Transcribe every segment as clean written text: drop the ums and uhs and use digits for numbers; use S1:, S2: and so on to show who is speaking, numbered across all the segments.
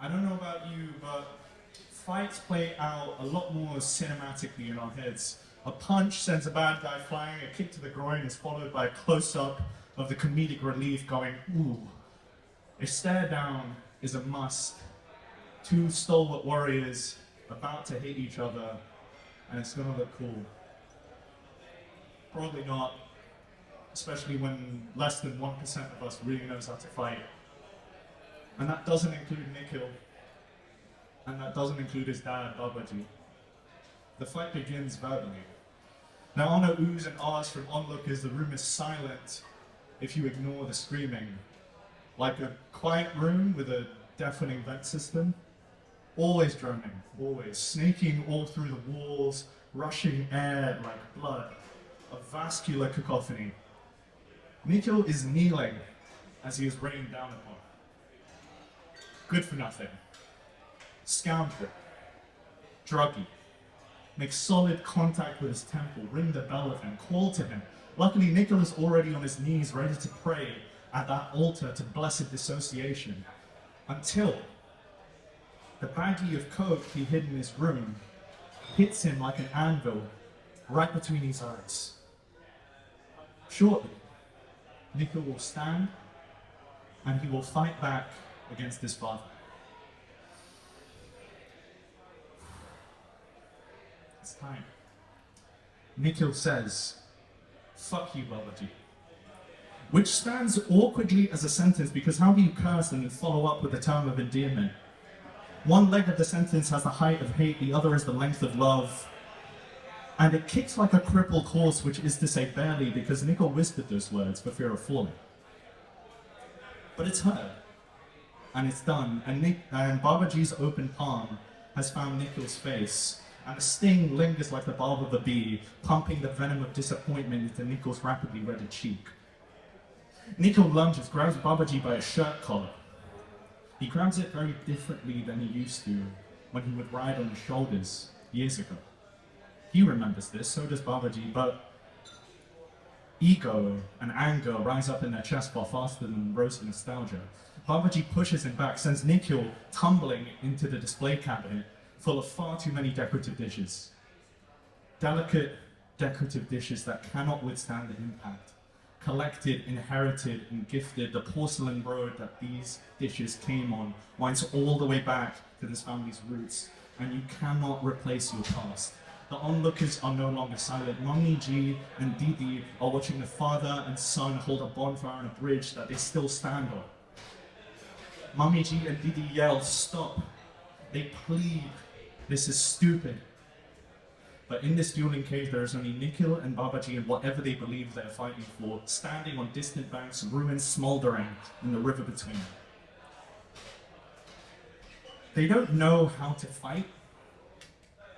S1: I don't know about you, but fights play out a lot more cinematically in our heads. A punch sends a bad guy flying, a kick to the groin is followed by a close-up of the comedic relief going, ooh. A stare down is a must. Two stalwart warriors about to hit each other, and it's gonna look cool. Probably not, especially when less than 1% of us really knows how to fight. And that doesn't include Nikhil, and that doesn't include his dad, Babaji. The fight begins verbally. Now on a oohs and ahs from onlookers, the room is silent if you ignore the screaming. Like a quiet room with a deafening vent system, always droning, always, snaking all through the walls, rushing air like blood, a vascular cacophony. Nikhil is kneeling as he is rained down upon. Good for nothing. Scoundrel. Druggie. Make solid contact with his temple, ring the bell of him, call to him. Luckily, Nikhil is already on his knees, ready to pray at that altar to blessed dissociation. Until the baggie of coke he hid in his room hits him like an anvil right between his eyes. Shortly, Nikhil will stand and he will fight back against his father. It's time. Nikhil says, "Fuck you, Babaji." Which stands awkwardly as a sentence because how do you curse and then follow up with a term of endearment? One leg of the sentence has the height of hate, the other is the length of love. And it kicks like a crippled horse, which is to say barely, because Nikhil whispered those words for fear of falling. But it's heard, and it's done, and Babaji's open palm has found Nikhil's face, and the sting lingers like the barb of a bee, pumping the venom of disappointment into Nikhil's rapidly reddened cheek. Nikhil lunges, grabs Babaji by his shirt collar. He grabs it very differently than he used to when he would ride on his shoulders years ago. He remembers this, so does Babaji, but ego and anger rise up in their chest far faster than rosy nostalgia. Babaji pushes him back, sends Nikhil tumbling into the display cabinet full of far too many decorative dishes. Delicate, decorative dishes that cannot withstand the impact. Collected, inherited, and gifted, the porcelain road that these dishes came on winds all the way back to this family's roots, and you cannot replace your past. The onlookers are no longer silent. Mummy G and Didi are watching the father and son hold a bonfire on a bridge that they still stand on. Mummy G and Didi yell, "Stop." They plead, "This is stupid." But in this dueling cage, there is only Nikhil and Babaji and whatever they believe they are fighting for, standing on distant banks, ruins smoldering in the river between. They don't know how to fight,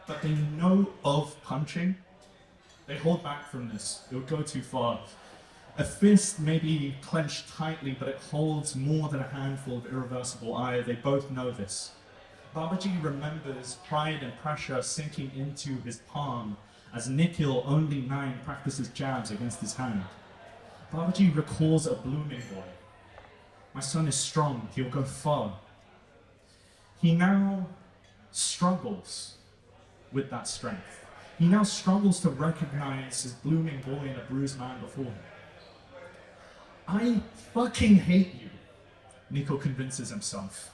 S1: but they know of punching. They hold back from this. It would go too far. A fist may be clenched tightly, but it holds more than a handful of irreversible ire. They both know this. Babaji remembers pride and pressure sinking into his palm as Nikhil, only 9, practices jabs against his hand. Babaji recalls a blooming boy. My son is strong, he'll go far. He now struggles with that strength. He now struggles to recognize his blooming boy and a bruised man before him. I fucking hate you, Nikhil convinces himself.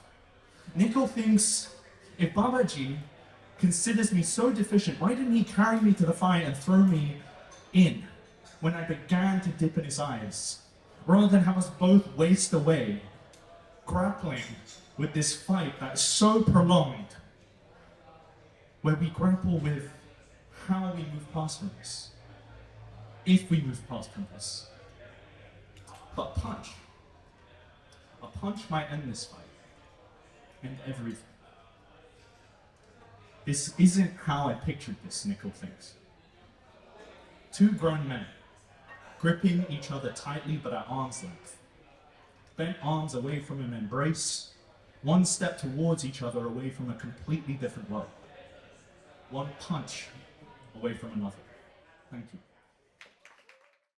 S1: Nikhil thinks, if Babaji considers me so deficient, why didn't he carry me to the fight and throw me in when I began to dip in his eyes, rather than have us both waste away, grappling with this fight that is so prolonged, where we grapple with how we move past from this, if we move past from this. But a punch might end this fight. And everything. This isn't how I pictured this, Nikhil thinks. Two grown men, gripping each other tightly but at arm's length. Bent arms away from an embrace, one step towards each other away from a completely different world. One punch away from another. Thank you.